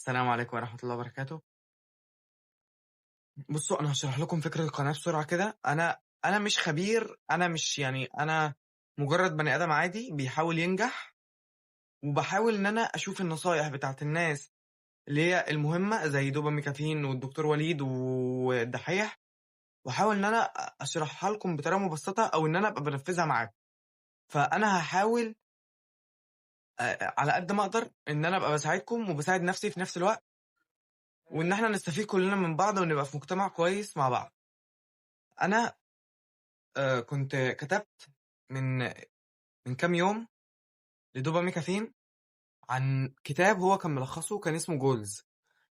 السلام عليكم ورحمة الله وبركاته. بصوا، أنا هشرح لكم فكرة القناة بسرعة كده. أنا مش خبير، أنا مجرد بني آدم عادي بيحاول ينجح، وبحاول إن أنا أشوف النصايح بتاعت الناس اللي هي المهمة زي دوبا ميكافين والدكتور وليد والدحيح، وأحاول إن أنا أشرحها لكم بطريقة مبسطة أو إن أنا أبقى بنفذها معاكم. فأنا هحاول على قد ما أقدر إن أنا أبقى بساعدكم وبساعد نفسي في نفس الوقت، وإن إحنا نستفيد كلنا من بعض ونبقى في مجتمع كويس مع بعض. أنا كنت كتبت من كام يوم لدوبامين كافين عن كتاب هو كان ملخصه، كان اسمه جولز.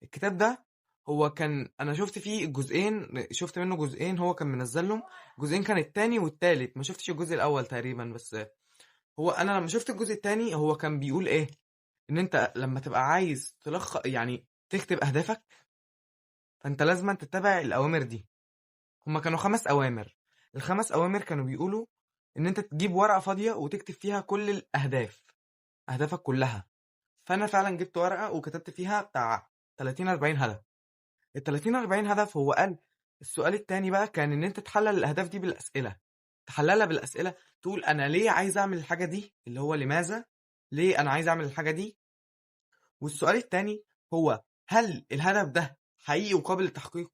الكتاب ده هو كان انا شفت فيه جزئين، شفت منه جزئين هو كان منزلهم. جزئين كان التاني والتالت، ما شفتش الجزء الاول تقريبا. بس هو انا لما شفت الجزء التاني هو كان بيقول ايه، ان انت لما تبقى عايز يعني تكتب اهدافك، فانت لازم تتبع الاوامر دي. هما كانوا 5 اوامر. ال5 اوامر كانوا بيقولوا ان انت تجيب ورقة فاضية وتكتب فيها كل اهدافك كلها. فانا فعلا جبت ورقة وكتبت فيها بتاع 30 40 هدف. ال 30 40 هدف هو قال السؤال التاني بقى كان ان انت تحلل الاهداف دي بالاسئلة، تحللها بالاسئلة، تقول انا ليه عايز اعمل الحاجة دي، اللي هو لماذا، ليه انا عايز اعمل الحاجة دي. والسؤال التاني هو هل الهدف ده حقيقي وقابل للتحقيق.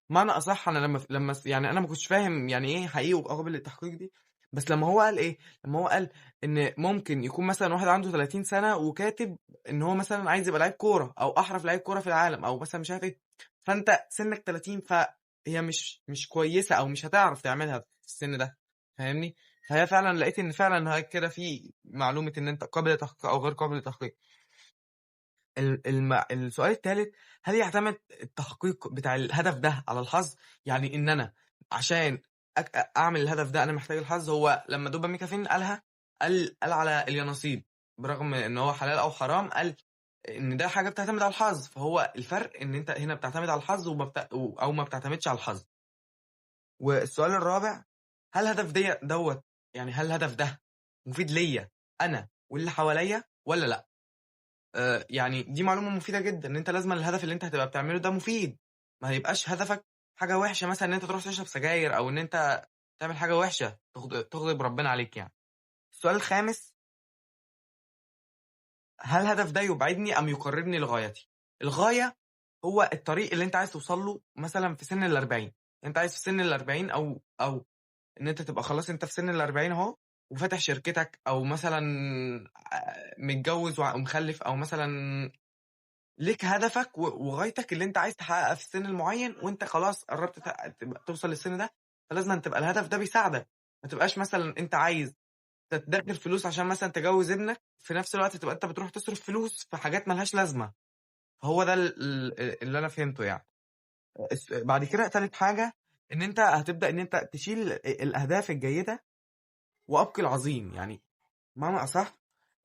معنى اصح، انا لما يعني انا ما كنتش فاهم يعني ايه حقيقي وقابل للتحقيق دي. بس لما هو قال ايه، لما هو قال ان ممكن يكون مثلا واحد عنده 30 سنة وكاتب ان هو مثلا عايز يبقى لعيب كورة او احرف لعيب كورة في العالم او مثلا مش عارف ايه، فانت سنك 30، فهي مش كويسة او مش هتعرف تعملها في السن ده. فاهمني؟ فهي فعلا لقيت ان فعلا هيك كده في معلومة ان انت قابل للتحقيق او غير قابل للتحقيق. السؤال الثالث، هل يعتمد التحقيق بتاع الهدف ده على الحظ؟ يعني ان انا عشان اعمل الهدف ده انا محتاج الحظ. هو لما دوبا ميكافين قالها، قال على اليانصيب، برغم ان هو حلال او حرام، قال ان ده حاجه بتعتمد على الحظ. فهو الفرق ان انت هنا بتعتمد على الحظ او ما بتعتمدش على الحظ. والسؤال الرابع، هل الهدف دوت يعني هل الهدف ده مفيد ليا انا واللي حواليا ولا لا. يعني دي معلومة مفيدة جدا، ان انت لازم الهدف اللي انت هتبقى بتعمله ده مفيد. ما هيبقاش هدفك حاجة وحشة، مثلا ان انت تروح تشرب سجاير او ان انت تعمل حاجة وحشة تغضب ربنا عليك يعني. السؤال الخامس، هل الهدف ده يبعدني ام يقربني لغايتي. الغاية هو الطريق اللي انت عايز توصل له، مثلا في سن ال40. انت عايز في سن ال40 او ان انت تبقى خلاص انت في سن ال40 اهو، وفاتح شركتك او مثلا متجوز ومخلف، او مثلا ليك هدفك وغايتك اللي انت عايز تحققها في السن المعين، وانت خلاص قربت توصل للسن ده. فلازم تبقى الهدف ده بيساعدك. ما تبقاش مثلا انت عايز تدخر فلوس عشان مثلا تجوز ابنك، في نفس الوقت تبقى انت بتروح تصرف فلوس في حاجات ملهاش لازمة. فهو ده اللي انا فهمته يعني. بعد كده تالت حاجة، ان انت هتبدأ ان انت تشيل الاهداف الجيدة وابقي العظيم. يعني معنى اصح،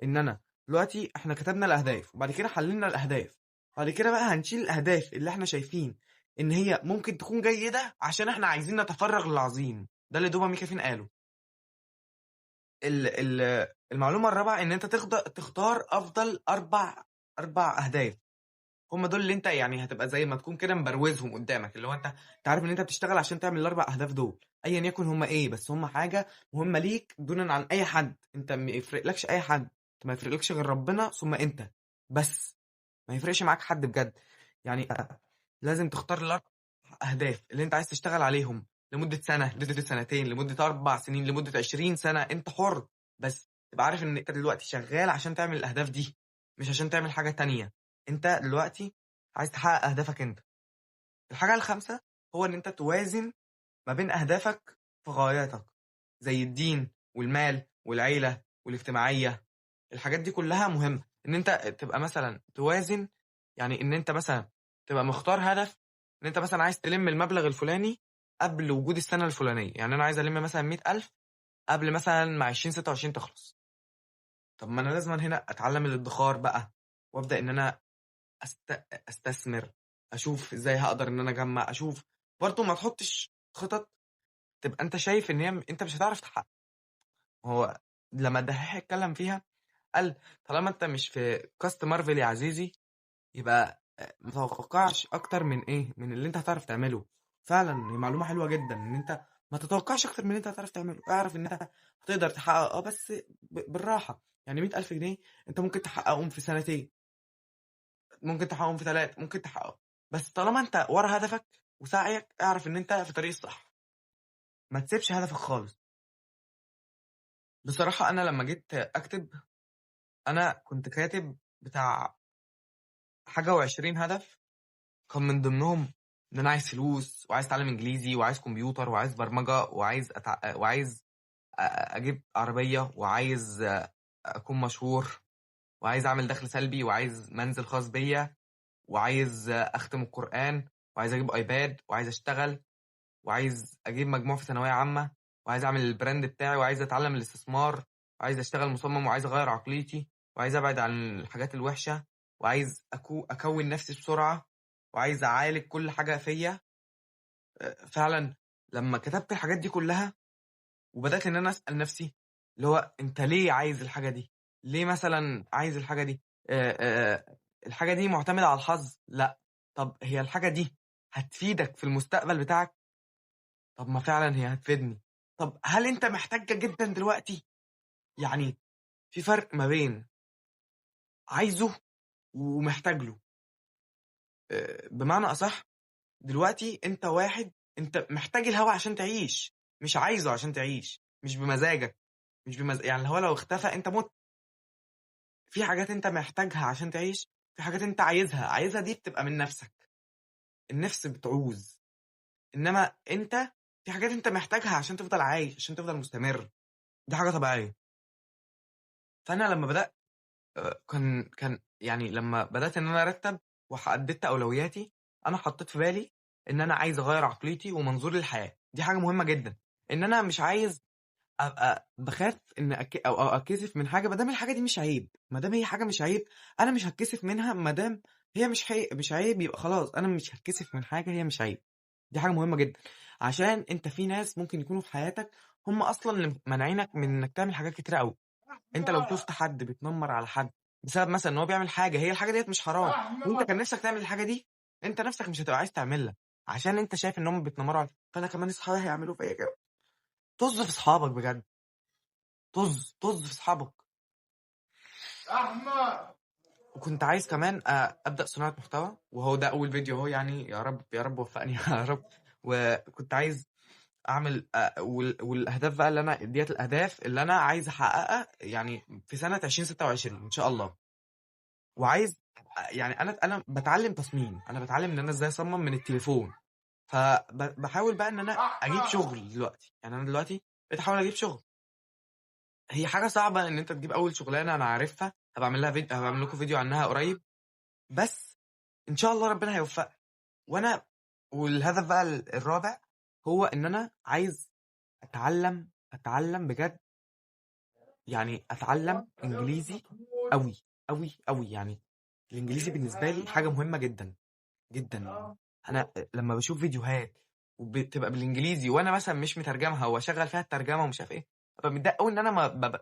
ان انا دلوقتي احنا كتبنا الاهداف وبعد كده حللنا الاهداف، بعد كده بقى هنشيل الاهداف اللي احنا شايفين ان هي ممكن تكون جيده عشان احنا عايزين نتفرغ للعظيم. ده اللي دوبا ميكافين قاله. المعلومه الرابعه، ان انت تختار افضل اربع اهداف. هم دول اللي انت يعني هتبقى زي ما تكون كده مبروزهم قدامك، اللي هو انت عارف ان انت بتشتغل عشان تعمل ال4 اهداف دول، ايا يكن هم ايه، بس هم حاجه مهمه ليك دونا عن اي حد. انت ما يفرقلكش اي حد، انت ما يفرقلكش غير ربنا ثم انت بس. ما يفرقش معاك حد بجد يعني. لازم تختار ال4 اهداف اللي انت عايز تشتغل عليهم لمده سنه، لمده سنتين، لمده 4 سنين، لمده 20 سنه، انت حر. بس تبقى عارف ان انت دلوقتي شغال عشان تعمل الاهداف دي، مش عشان تعمل حاجه تانية. انت دلوقتي عايز تحقق اهدافك انت. الحاجه الخامسه هو ان انت توازن ما بين اهدافك في غاياتك، زي الدين والمال والعيله والاجتماعيه. الحاجات دي كلها مهمه، ان انت تبقى مثلا توازن. يعني ان انت مثلا تبقى مختار هدف، ان انت مثلا عايز تلم المبلغ الفلاني قبل وجود السنه الفلانيه. يعني انا عايز الم مثلا 100,000 قبل مثلا ما 2026 تخلص. طب ما انا لازم هنا اتعلم الادخار بقى، وابدا ان انا استثمر، اشوف ازاي هقدر ان انا اجمع، اشوف برضه ما تحطش خطط تبقى انت شايف ان هي انت مش هتعرف تحقق. هو لما الدحيح اتكلم فيها، قال طالما انت مش في كاست مارفل يا عزيزي، يبقى ما تتوقعش اكتر من ايه، من اللي انت هتعرف تعمله. فعلا هي معلومه حلوه جدا ان انت ما تتوقعش اكتر من اللي انت هتعرف تعمله. اعرف ان انت هتقدر تحقق بس بالراحه. يعني 100,000 جنيه انت ممكن تحققهم في سنتين، ممكن تحققهم في 3، ممكن تحققهم. بس طالما انت ورا هدفك وسعيك، اعرف ان انت في طريق الصح. ما تسيبش هدفك خالص. بصراحه انا لما جيت اكتب، انا كنت كاتب بتاع حاجه و20 هدف. كان من ضمنهم ان انا عايز فلوس، وعايز اتعلم انجليزي، وعايز كمبيوتر، وعايز برمجه، وعايز اجيب عربيه، وعايز اكون مشهور، وعايز اعمل دخل سلبي، وعايز منزل خاص بيا، وعايز اختم القرآن، وعايز اجيب ايباد، وعايز اشتغل، وعايز اجيب مجموع في ثانويه عامه، وعايز اعمل البراند بتاعي، وعايز اتعلم الاستثمار، وعايز اشتغل مصمم، وعايز اغير عقليتي، وعايز ابعد عن الحاجات الوحشه، وعايز اكون نفسي بسرعه، وعايز اعالج كل حاجه فيا. فعلا لما كتبت الحاجات دي كلها، وبدات ان انا اسال نفسي اللي هو انت ليه عايز الحاجه دي؟ ليه مثلا عايز الحاجه دي؟ الحاجه دي معتمده على الحظ؟ لا. طب هي الحاجه دي هتفيدك في المستقبل بتاعك؟ طب ما فعلا هي هتفيدني. طب هل انت محتاجة جدا دلوقتي؟ يعني في فرق ما بين عايزه ومحتاج له. بمعنى اصح، دلوقتي انت واحد، انت محتاج الهوا عشان تعيش، مش عايزه عشان تعيش، مش بمزاجك. يعني الهوا لو اختفى انت مت. في حاجات انت محتاجها عشان تعيش، في حاجات انت عايزها دي بتبقى من نفسك. النفس بتعوز. انما انت، في حاجات انت محتاجها عشان تفضل عايش، عشان تفضل مستمر. دي حاجة طبيعية. فانا لما بدأت، كان يعني لما بدأت إن أنا أرتّب وحددت أولوياتي، أنا حطيت في بالي إن أنا عايز أغيّر عقليتي ومنظوري للحياة. دي حاجة مهمة جدًا. إن أنا مش عايز أبقى باخاف إن أو أتكسف من حاجة ما دام الحاجة دي مش عيب. ما دام هي حاجة مش عيب، أنا مش هاتكسف منها. ما دام هي مش عيب، يبقى خلاص أنا مش هاتكسف من حاجة هي مش عيب. دي حاجة مهمة جدًا. عشان أنت في ناس ممكن يكونوا في حياتك هم أصلًا اللي مانعينك من إنك تعمل حاجات كتيرة أوي. أنت لو شُفت حد بيتنمر على حد بسبب مثلًا إن هو بيعمل حاجة، هي الحاجة ديّة مش حرام، وأنت كان نِفْسك تعمل الحاجة دي، أنت نَفْسك مش هتبقى عايز تعملها، عشان أنت شايف إن هُم بيتنمروا عليك. فأنا كمان أصحابي هيعملوا فيّا كده. طُز في أصحابك بجد. طُز في أصحابك. وكنت عايز كمان أبدأ صناعة محتوى، وهو ده أول فيديو أهو. يعني يا رب، يا رب وفّقني يا رب. وكنت عايز أعمل والأهداف بقى اللي أنا ديّة الأهداف اللي أنا عايز أحققها يعني في سنة 2026 إن شاء الله. وعايز يعني أنا باتعلّم تصميم. أنا باتعلّم إن أنا إزاي أصمم من التليفون. باحاول بقى إن أنا أجيب شغل دلوقتي. يعني أنا دلوقتي بقيت أحاول أجيب شغل. هي حاجة صعبة إن أنت تجيب أول شغلانة، أنا عارفها. هابقى أعمل لكم فيديو عنها قريب. بس إن شاء الله ربنا هيوفقني. وأنا والهدف بقى الرابع هو إن أنا عايز أتعلّم بجد. يعني أتعلّم إنجليزي أوي، أوي، أوي. يعني الإنجليزي بالنسبة لي حاجة مهمة جدًا، جدًا. أنا لمّا باشوف فيديوهات وبتبقى بالإنجليزي، وأنا مثلًا مش مترجمها واشغّل فيها الترجمة ومش عارف إيه، بابقى متضايق أوي إن أنا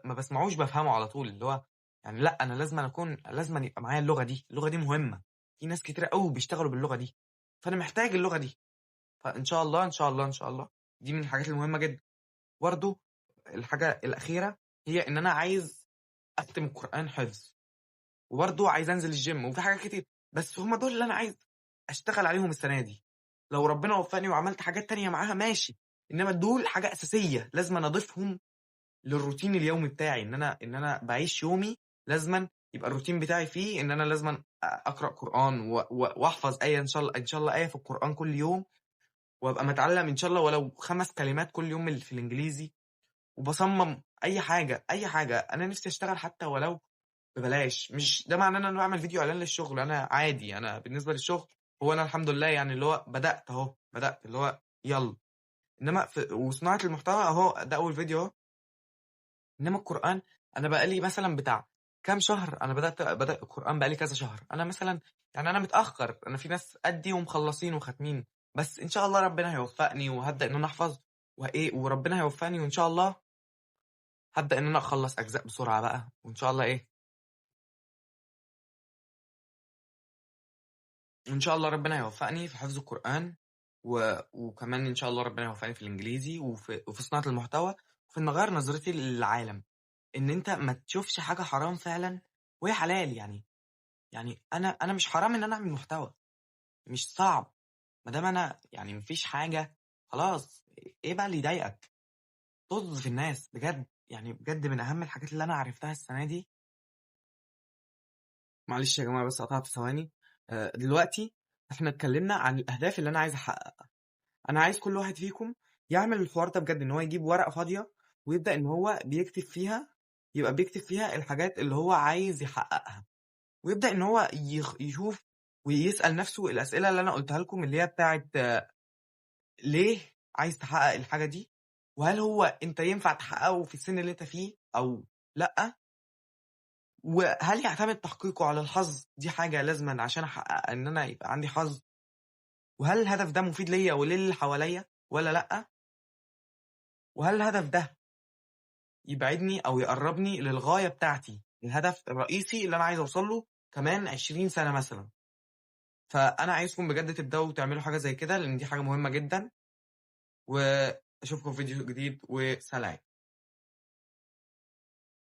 ما باسمعوش بافهمه على طول. اللي هو يعني لأ، أنا لازمًا يبقى معايا اللغة دي. اللغة دي مهمة. في ناس كتيرة أوي بيشتغلوا باللغة دي، فأنا محتاج اللغة دي. فإن شاء الله، إن شاء الله، إن شاء الله، دي من الحاجات المهمة جدًا. برضه الحاجة الأخيرة هي إن أنا عايز أختم القرآن حفظ. وبرضه عايز أنزل الgym، وفي حاجات كتير. بس هم دول اللي أنا عايز أشتغل عليهم السنة دي. لو ربنا وفقني وعملت حاجات تانية معاها ماشي، إنما دول حاجة أساسية لازمًا أضيفهم للروتين اليومي بتاعي. إن أنا باعيش يومي لازمًا يبقى الروتين بتاعي فيه إن أنا لازمًا أقرأ قرآن وأحفظ آية إن شاء الله، إن شاء الله آية في القرآن كل يوم، وأبقى متعلم إن شاء الله ولو 5 كلمات كل يوم في الإنجليزي. وباصمم أي حاجة، أي حاجة. أنا نفسي أشتغل حتى ولو ببلاش. مش ده معناه إن أنا باعمل فيديو إعلان للشغل. أنا عادي. أنا بالنسبة للشغل، هو أنا الحمد لله يعني اللي هو بدأت أهو، بدأت اللي هو يالّا. إنما وصناعة المحتوى أهو ده أول فيديو أهو. إنما القرآن أنا بقى لي مثلًا بتاع كام شهر. أنا بدأ القرآن بقى لي كذا شهر. أنا مثلًا يعني أنا متأخر. أنا في ناس قدّي ومخلّصين وخاتمين. بس إن شاء الله ربنا هيوفقني وهابدأ إن أنا أحفظ وربنا هيوفقني، وإن شاء الله هابدأ إن أنا أخلّص أجزاء بسرعة بقى، وإن شاء الله وإن شاء الله ربنا هيوفقني في حفظ القرآن، وكمان إن شاء الله ربنا يوفقني في الإنجليزي وفي صناعة المحتوى، وفي إن أغيّر نظرتي للعالم، إن أنت ما تشوفش حاجة حرام فعلًا وهي حلال يعني أنا مش حرام إن أنا أعمل محتوى، مش صعب، ما دام أنا يعني ما فيش حاجة خلاص، إيه بقى اللي يضايقك؟ طز في الناس بجد، يعني بجد من أهم الحاجات اللي أنا عرفتها السنة دي. معلش يا جماعة بس قطعت ثواني. دلوقتي إحنا اتكلمنا عن الأهداف اللي أنا عايز أحققها. أنا عايز كل واحد فيكم يعمل الحوار ده بجد، إن هو يجيب ورقة فاضية ويبدأ إن هو بيكتب فيها الحاجات اللي هو عايز يحققها، ويبدأ إن هو يشوف ويسأل نفسه الأسئلة اللي أنا قُلتها لكم، اللي هي بتاعة ليه عايز تحقق الحاجة دي، وهل هو أنت ينفع تحققه في السن اللي أنت فيه أو لأ، وهل يعتمد تحقيقه على الحظ، دي حاجة لازمًا عشان أحقق إن أنا يبقى عندي حظ، وهل الهدف ده مفيد ليّا وللي حواليّا والّا لأ، وهل الهدف ده يبعدني أو يقرّبني للغاية بتاعتي، الهدف الرئيسي اللي أنا عايز أوصل له كمان 20 سَنة مثلًا. فأنا عايزكم بجد تبدأوا تعملوا حاجة زي كده، لإن دي حاجة مهمة جدًا، وأشوفكم في فيديو جديد وسلام.